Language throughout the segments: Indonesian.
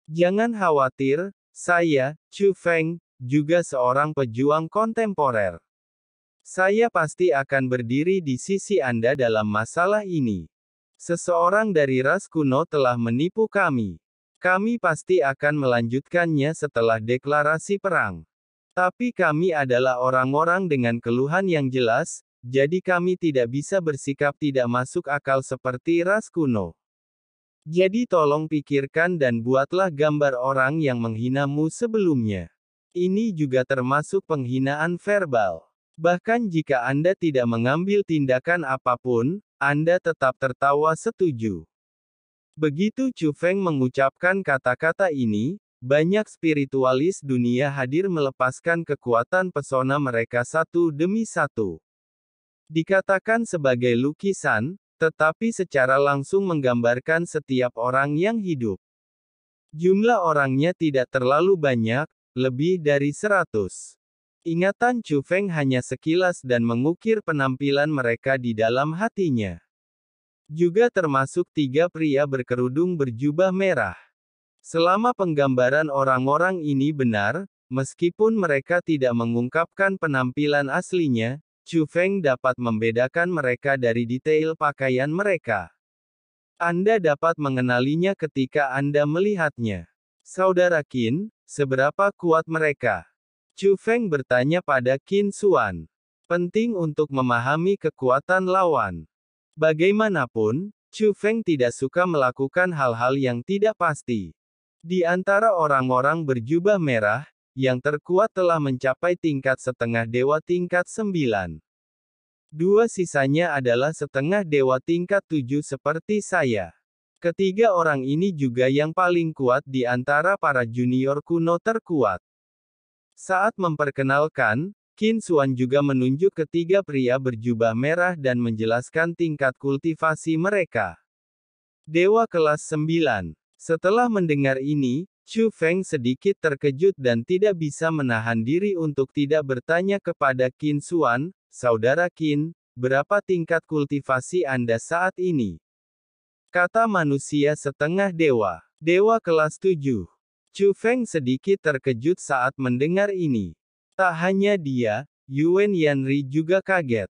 Jangan khawatir, saya, Chu Feng, juga seorang pejuang kontemporer. Saya pasti akan berdiri di sisi Anda dalam masalah ini. Seseorang dari ras kuno telah menipu kami. Kami pasti akan melanjutkannya setelah deklarasi perang. Tapi kami adalah orang-orang dengan keluhan yang jelas, jadi kami tidak bisa bersikap tidak masuk akal seperti ras kuno. Jadi tolong pikirkan dan buatlah gambar orang yang menghinamu sebelumnya. Ini juga termasuk penghinaan verbal. Bahkan jika Anda tidak mengambil tindakan apapun, Anda tetap tertawa setuju. Begitu Chu Feng mengucapkan kata-kata ini, banyak spiritualis dunia hadir melepaskan kekuatan pesona mereka satu demi satu. Dikatakan sebagai lukisan, tetapi secara langsung menggambarkan setiap orang yang hidup. Jumlah orangnya tidak terlalu banyak, lebih dari 100. Ingatan Chu Feng hanya sekilas dan mengukir penampilan mereka di dalam hatinya. Juga termasuk 3 pria berkerudung berjubah merah. Selama penggambaran orang-orang ini benar, meskipun mereka tidak mengungkapkan penampilan aslinya, Chu Feng dapat membedakan mereka dari detail pakaian mereka. Anda dapat mengenalinya ketika Anda melihatnya. Saudara Qin, seberapa kuat mereka? Chu Feng bertanya pada Qin Xuan. Penting untuk memahami kekuatan lawan. Bagaimanapun, Chu Feng tidak suka melakukan hal-hal yang tidak pasti. Di antara orang-orang berjubah merah, yang terkuat telah mencapai tingkat setengah dewa tingkat 9. 2 sisanya adalah setengah dewa tingkat 7 seperti saya. Ketiga orang ini juga yang paling kuat di antara para junior kuno terkuat. Saat memperkenalkan, Qin Xuan juga menunjuk ketiga pria berjubah merah dan menjelaskan tingkat kultivasi mereka. Dewa kelas 9. Setelah mendengar ini, Chu Feng sedikit terkejut dan tidak bisa menahan diri untuk tidak bertanya kepada Qin Xuan, "Saudara Qin, berapa tingkat kultivasi Anda saat ini?" Kata manusia setengah dewa. Dewa kelas 7. Chu Feng sedikit terkejut saat mendengar ini. Tak hanya dia, Yuan Yanri juga kaget.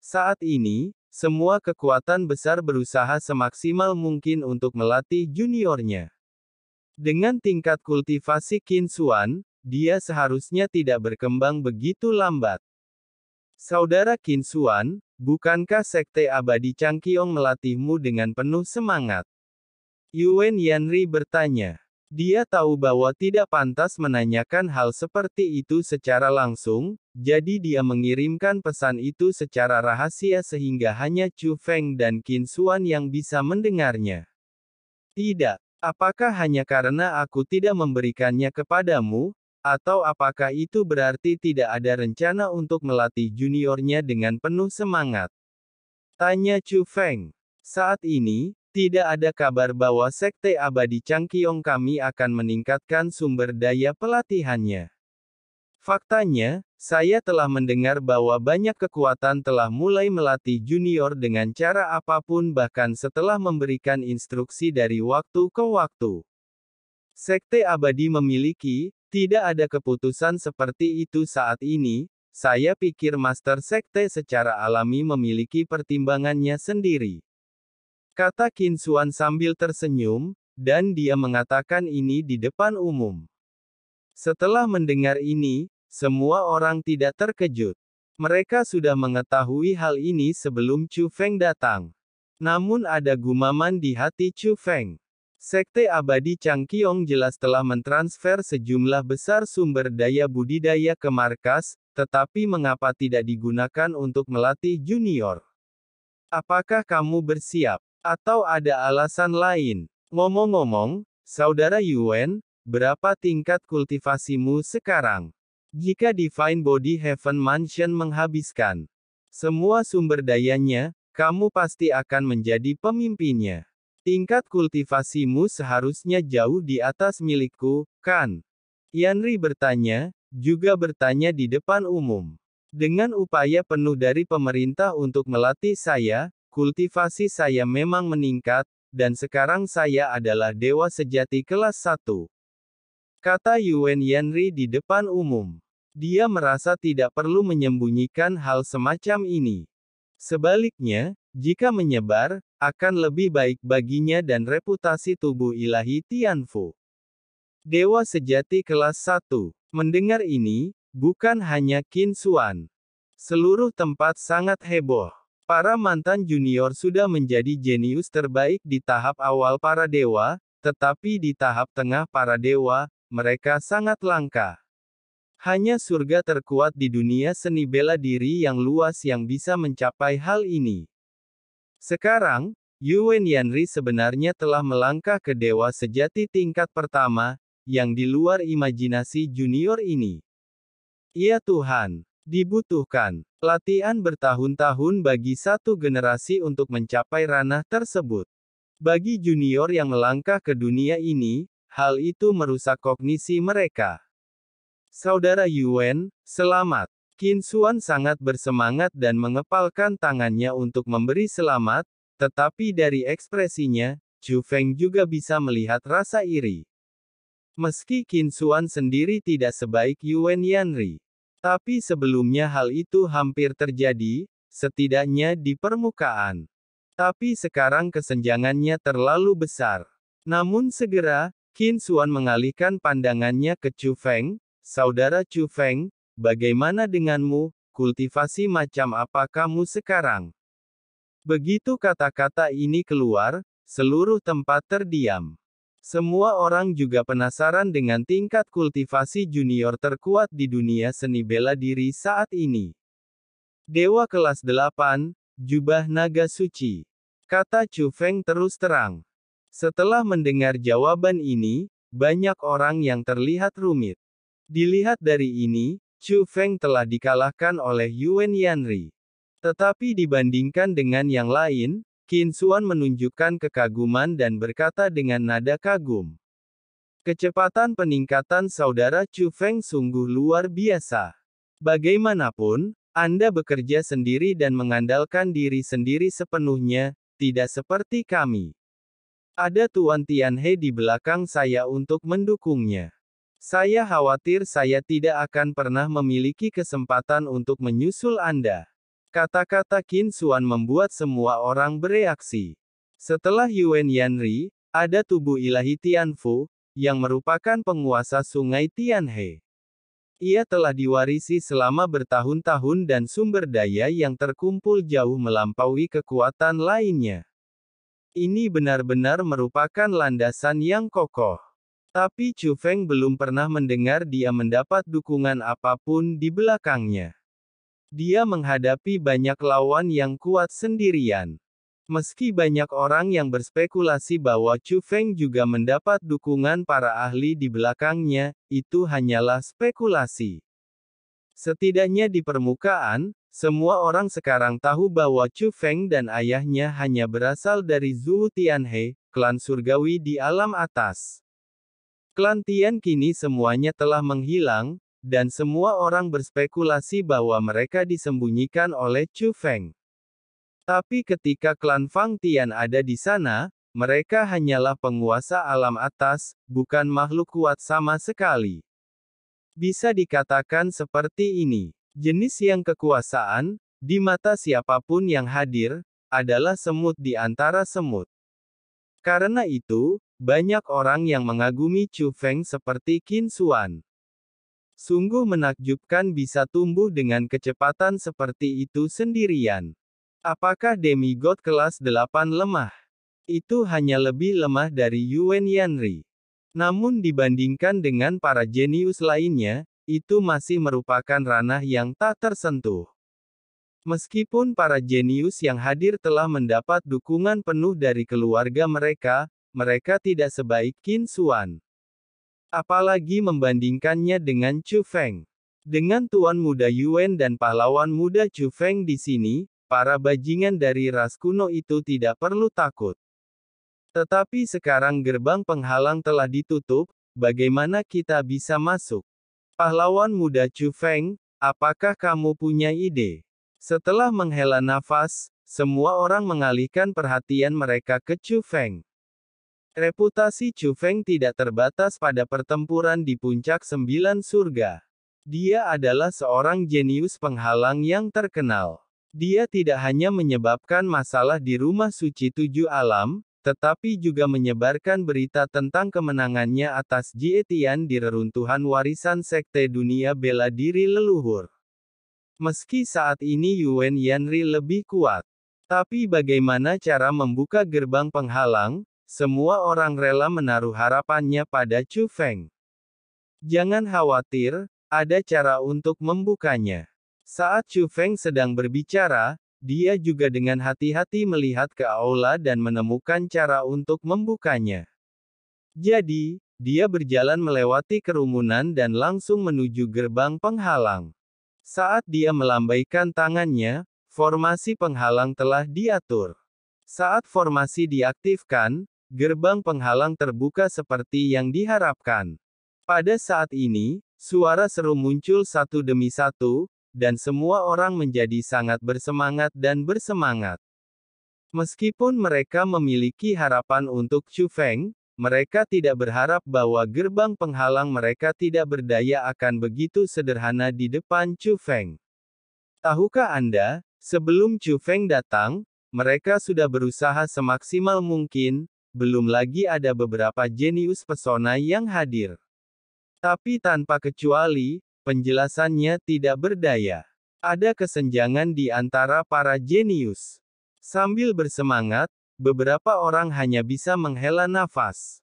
Saat ini, semua kekuatan besar berusaha semaksimal mungkin untuk melatih juniornya. Dengan tingkat kultivasi Qin Xuan, dia seharusnya tidak berkembang begitu lambat. Saudara Qin Xuan, bukankah Sekte Abadi Changqiong melatihmu dengan penuh semangat? Yuan Yanri bertanya. Dia tahu bahwa tidak pantas menanyakan hal seperti itu secara langsung, jadi dia mengirimkan pesan itu secara rahasia sehingga hanya Chu Feng dan Qin Xuan yang bisa mendengarnya. Tidak. Apakah hanya karena aku tidak memberikannya kepadamu, atau apakah itu berarti tidak ada rencana untuk melatih juniornya dengan penuh semangat? Tanya Chu Feng. Saat ini, tidak ada kabar bahwa Sekte Abadi Changqiong kami akan meningkatkan sumber daya pelatihannya. Faktanya, saya telah mendengar bahwa banyak kekuatan telah mulai melatih junior dengan cara apapun bahkan setelah memberikan instruksi dari waktu ke waktu. Sekte Abadi memiliki, tidak ada keputusan seperti itu saat ini, saya pikir Master Sekte secara alami memiliki pertimbangannya sendiri. Kata Qin Xuan sambil tersenyum, dan dia mengatakan ini di depan umum. Setelah mendengar ini, semua orang tidak terkejut. Mereka sudah mengetahui hal ini sebelum Chu Feng datang. Namun ada gumaman di hati Chu Feng. Sekte Abadi Changqiong jelas telah mentransfer sejumlah besar sumber daya budidaya ke markas, tetapi mengapa tidak digunakan untuk melatih junior? Apakah kamu bersiap? Atau ada alasan lain? Ngomong-ngomong, Saudara Yuan, berapa tingkat kultivasimu sekarang? Jika Divine Body Heaven Mansion menghabiskan semua sumber dayanya, kamu pasti akan menjadi pemimpinnya. Tingkat kultivasimu seharusnya jauh di atas milikku, kan? Yanri bertanya, juga bertanya di depan umum. Dengan upaya penuh dari pemerintah untuk melatih saya, kultivasi saya memang meningkat, dan sekarang saya adalah dewa sejati kelas 1. kata Yuan Yanri di depan umum. Dia merasa tidak perlu menyembunyikan hal semacam ini. Sebaliknya, jika menyebar, akan lebih baik baginya dan reputasi tubuh ilahi Tianfu. Dewa sejati kelas 1. Mendengar ini, bukan hanya Qin Xuan. Seluruh tempat sangat heboh. Para mantan junior sudah menjadi jenius terbaik di tahap awal para dewa, tetapi di tahap tengah para dewa, mereka sangat langka. Hanya surga terkuat di dunia seni bela diri yang luas yang bisa mencapai hal ini. Sekarang, Yuan Yanri sebenarnya telah melangkah ke dewa sejati tingkat pertama, yang di luar imajinasi junior ini. Ya Tuhan, dibutuhkan latihan bertahun-tahun bagi satu generasi untuk mencapai ranah tersebut. Bagi junior yang melangkah ke dunia ini, hal itu merusak kognisi mereka. Saudara Yuan, selamat. Qin Xuan sangat bersemangat dan mengepalkan tangannya untuk memberi selamat, tetapi dari ekspresinya, Chu Feng juga bisa melihat rasa iri. Meski Qin Xuan sendiri tidak sebaik Yuan Yanri, tapi sebelumnya hal itu hampir terjadi, setidaknya di permukaan. Tapi sekarang kesenjangannya terlalu besar. Namun segera, Qin Xuan mengalihkan pandangannya ke Chu Feng. Saudara Chu Feng, bagaimana denganmu, kultivasi macam apa kamu sekarang? Begitu kata-kata ini keluar, seluruh tempat terdiam. Semua orang juga penasaran dengan tingkat kultivasi junior terkuat di dunia seni bela diri saat ini. Dewa kelas 8, jubah naga suci. Kata Chu Feng terus terang. Setelah mendengar jawaban ini, banyak orang yang terlihat rumit. Dilihat dari ini, Chu Feng telah dikalahkan oleh Yuan Yanri. Tetapi dibandingkan dengan yang lain, Qin Xuan menunjukkan kekaguman dan berkata dengan nada kagum. Kecepatan peningkatan saudara Chu Feng sungguh luar biasa. Bagaimanapun, Anda bekerja sendiri dan mengandalkan diri sendiri sepenuhnya, tidak seperti kami. Ada Tuan Tianhe di belakang saya untuk mendukungnya. Saya khawatir saya tidak akan pernah memiliki kesempatan untuk menyusul Anda. Kata-kata Qin Xuan membuat semua orang bereaksi. Setelah Yuan Yanri, ada tubuh ilahi Tianfu, yang merupakan penguasa sungai Tianhe. Ia telah diwarisi selama bertahun-tahun dan sumber daya yang terkumpul jauh melampaui kekuatan lainnya. Ini benar-benar merupakan landasan yang kokoh. Tapi Chu Feng belum pernah mendengar dia mendapat dukungan apapun di belakangnya. Dia menghadapi banyak lawan yang kuat sendirian. Meski banyak orang yang berspekulasi bahwa Chu Feng juga mendapat dukungan para ahli di belakangnya, itu hanyalah spekulasi. Setidaknya di permukaan, semua orang sekarang tahu bahwa Chu Feng dan ayahnya hanya berasal dari Zhou Tianhe, klan surgawi di alam atas. Klan Tian kini semuanya telah menghilang, dan semua orang berspekulasi bahwa mereka disembunyikan oleh Chu Feng. Tapi ketika klan Fang Tian ada di sana, mereka hanyalah penguasa alam atas, bukan makhluk kuat sama sekali. Bisa dikatakan seperti ini. Jenis yang kekuasaan, di mata siapapun yang hadir, adalah semut di antara semut. Karena itu, banyak orang yang mengagumi Chu Feng seperti Qin Xuan. Sungguh menakjubkan bisa tumbuh dengan kecepatan seperti itu sendirian. Apakah demigod kelas 8 lemah? Itu hanya lebih lemah dari Yuan Yanri. Namun dibandingkan dengan para jenius lainnya, itu masih merupakan ranah yang tak tersentuh. Meskipun para jenius yang hadir telah mendapat dukungan penuh dari keluarga mereka, mereka tidak sebaik Qin Xuan. Apalagi membandingkannya dengan Chu Feng. Dengan Tuan Muda Yuan dan pahlawan muda Chu Feng di sini, para bajingan dari ras kuno itu tidak perlu takut. Tetapi sekarang gerbang penghalang telah ditutup, bagaimana kita bisa masuk? Pahlawan muda Chu Feng, apakah kamu punya ide? Setelah menghela nafas, semua orang mengalihkan perhatian mereka ke Chu Feng. Reputasi Chu Feng tidak terbatas pada pertempuran di puncak 9 surga. Dia adalah seorang jenius penghalang yang terkenal. Dia tidak hanya menyebabkan masalah di rumah suci 7 alam, tetapi juga menyebarkan berita tentang kemenangannya atas Jie Tian di reruntuhan warisan sekte dunia bela diri leluhur. Meski saat ini Yuan Yanri lebih kuat, tapi bagaimana cara membuka gerbang penghalang? Semua orang rela menaruh harapannya pada Chu Feng. Jangan khawatir, ada cara untuk membukanya. Saat Chu Feng sedang berbicara, dia juga dengan hati-hati melihat ke aula dan menemukan cara untuk membukanya. Jadi, dia berjalan melewati kerumunan dan langsung menuju gerbang penghalang. Saat dia melambaikan tangannya, formasi penghalang telah diatur. Saat formasi diaktifkan, gerbang penghalang terbuka seperti yang diharapkan. Pada saat ini, suara seru muncul satu demi satu, dan semua orang menjadi sangat bersemangat dan bersemangat. Meskipun mereka memiliki harapan untuk Chu Feng, mereka tidak berharap bahwa gerbang penghalang mereka tidak berdaya akan begitu sederhana di depan Chu Feng. Tahukah Anda, sebelum Chu Feng datang, mereka sudah berusaha semaksimal mungkin. Belum lagi ada beberapa jenius pesona yang hadir. Tapi tanpa kecuali, penjelasannya tidak berdaya. Ada kesenjangan di antara para jenius. Sambil bersemangat, beberapa orang hanya bisa menghela nafas.